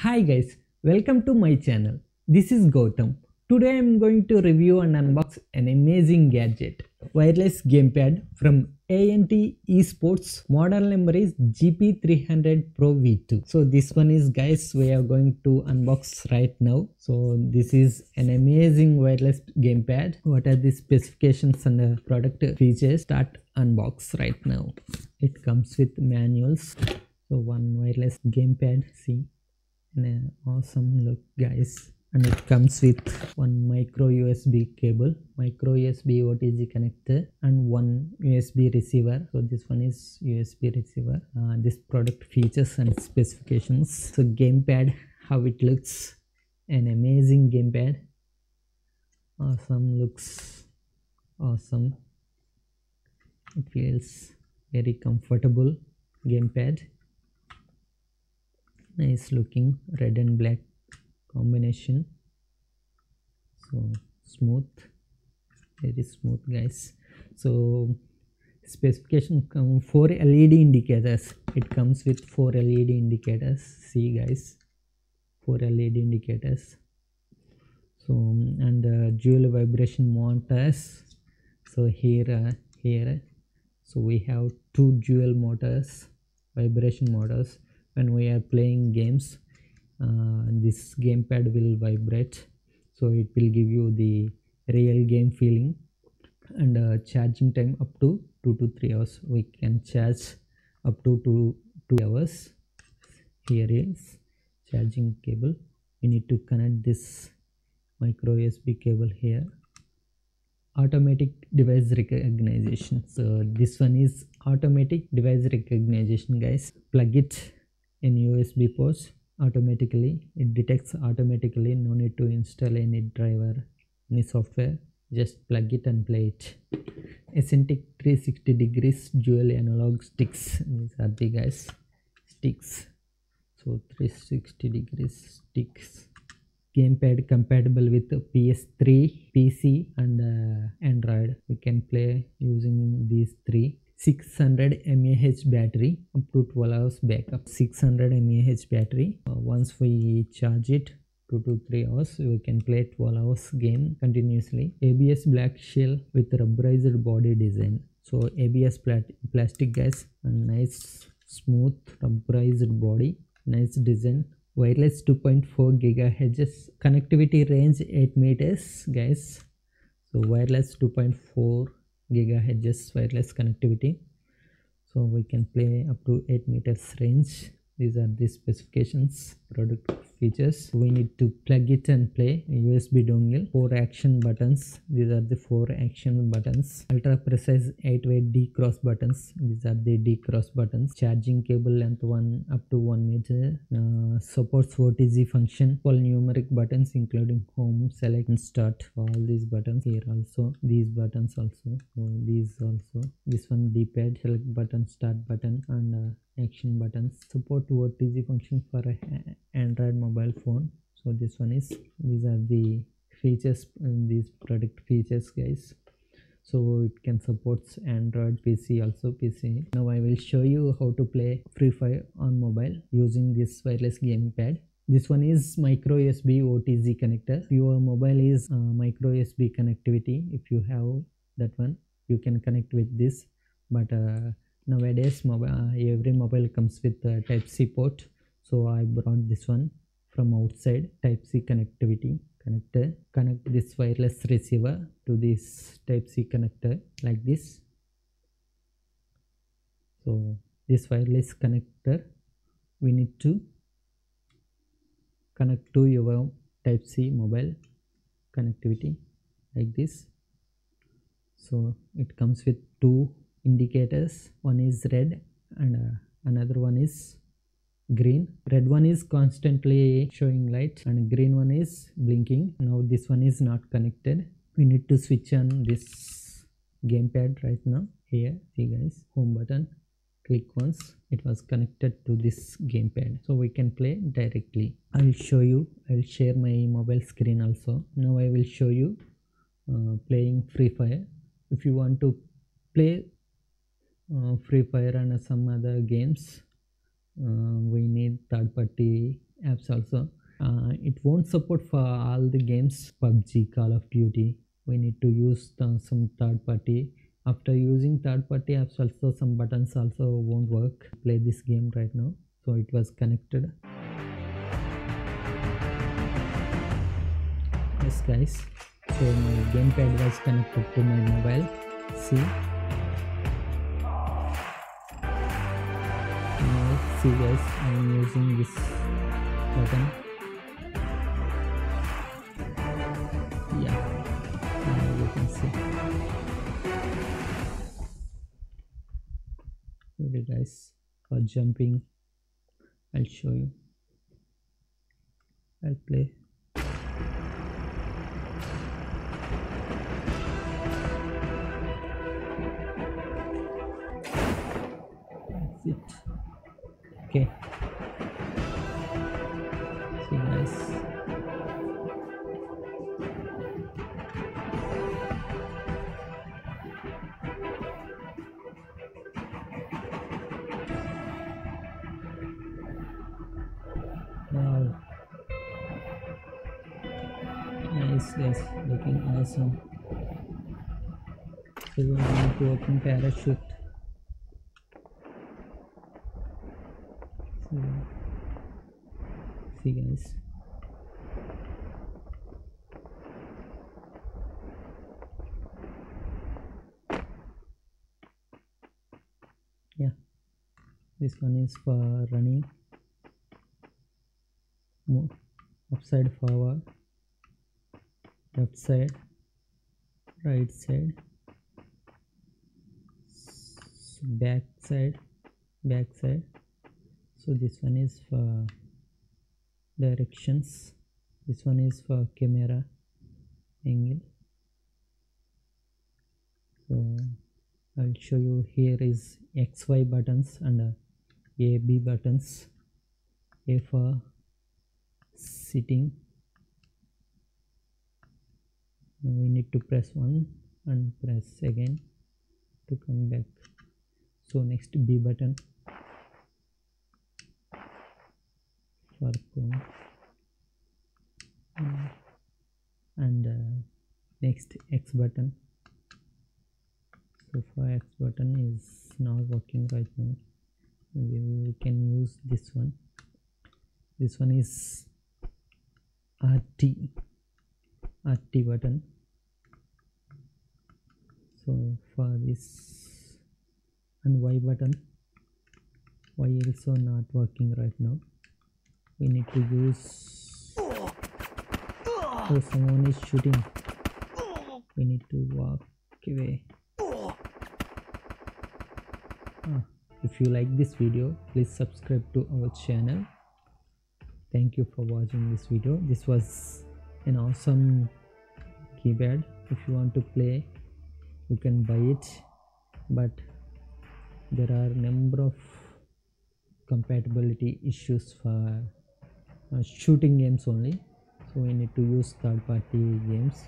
Hi guys, welcome to my channel. This is Gautam. Today I am going to review and unbox an amazing gadget, wireless gamepad from A&T Esports. Model number is GP300 Pro V2. So this one is, guys, we are going to unbox right now. So this is an amazing wireless gamepad. What are the specifications and product features? Start unbox right now. It comes with manuals. So one wireless gamepad, see, an awesome look, guys, and it comes with one micro USB cable, micro USB OTG connector, and one USB receiver. So this one is USB receiver. This product features and specifications. So gamepad, how it looks, an amazing gamepad, awesome, looks awesome, it feels very comfortable gamepad. Nice looking red and black combination, so smooth, very smooth, guys. So specification come 4 LED indicators. It comes with 4 LED indicators. See, guys, 4 LED indicators. So and dual vibration motors. So here so we have 2 dual motors, vibration motors. When we are playing games, this gamepad will vibrate, so it will give you the real game feeling. And charging time up to 2 to 3 hours. We can charge up to 2 hours. Here is charging cable. We need to connect this micro USB cable here. Automatic device recognition. So this one is automatic device recognition, guys. Plug it in USB ports automatically. It detects automatically. No need to install any driver, any software. Just plug it and play it. Eccentric 360 degrees dual analog sticks. These are the, guys, sticks. So 360 degrees sticks. Gamepad compatible with PS3, PC, and Android. We can play using these three. 600 mAh battery, up to 12 hours backup. 600 mAh battery. Once we charge it 2 to 3 hours, we can play 12 hours game continuously. ABS black shell with rubberized body design. So ABS plastic, guys, and nice smooth rubberized body, nice design. Wireless 2.4 GHz, connectivity range 8 meters, guys. So wireless 2.4 GHz wireless connectivity, so we can play up to 8 meters range. These are the specifications, product features. We need to plug it and play. USB dongle, 4 action buttons. These are the 4 action buttons. Ultra precise 8-way D cross buttons. These are the D cross buttons. Charging cable length up to 1 meter. Supports OTG function. All numeric buttons including home, select, and start. All these buttons here also. These buttons also. So these also. This one D-pad, select button, start button, and action buttons. Support OTG function for Android mobile phone. So this one is, these are the features and these product features, guys. So it can support Android, PC also, PC. Now I will show you how to play Free Fire on mobile using this wireless gamepad. This one is micro USB OTG connector. Your mobile is micro USB connectivity. If you have that one, you can connect with this, but nowadays every mobile comes with Type-C port, so I brought this one from outside. Type-C connectivity connector. Connect this wireless receiver to this Type-C connector like this. So this wireless connector we need to connect to your Type-C mobile connectivity like this. So it comes with 2 indicators. One is red and another one is green. Red one is constantly showing light and green one is blinking. Now this one is not connected. We need to switch on this gamepad right now. Here, see, guys, home button, click once, it was connected to this gamepad, so we can play directly. I will show you. I will share my mobile screen also. Now I will show you playing Free Fire. If you want to play Free Fire and some other games, we need third party apps also. It won't support for all the games. PUBG, Call of Duty, we need to use some third party. After using third party apps also, some buttons also won't work. Play this game right now, so it was connected. Yes guys, so my gamepad was connected to my mobile. See, now see guys, I am using this button. Yeah, now you can see. Okay guys, for jumping, I'll show you. I'll play. That's it. Okay. See guys. Wow. Nice guys, looking awesome. So we need to open parachute. So, see guys. Yeah, this one is for running. Move upside forward, left side, right side, back side, back side. So this one is for directions, this one is for camera angle. So I'll show you. Here is XY buttons and A B buttons. A for sitting. Now we need to press one and press again to come back. So next B button for phone, and next X button. So for X button is not working right now. We can use this one. This one is RT button. So for this, and Y button, Y also not working right now. We need to use. Oh, someone is shooting. We need to walk away. If you like this video, please subscribe to our channel. Thank you for watching this video. This was an awesome keypad. If you want to play, you can buy it, but there are number of compatibility issues for shooting games only, so we need to use third party games.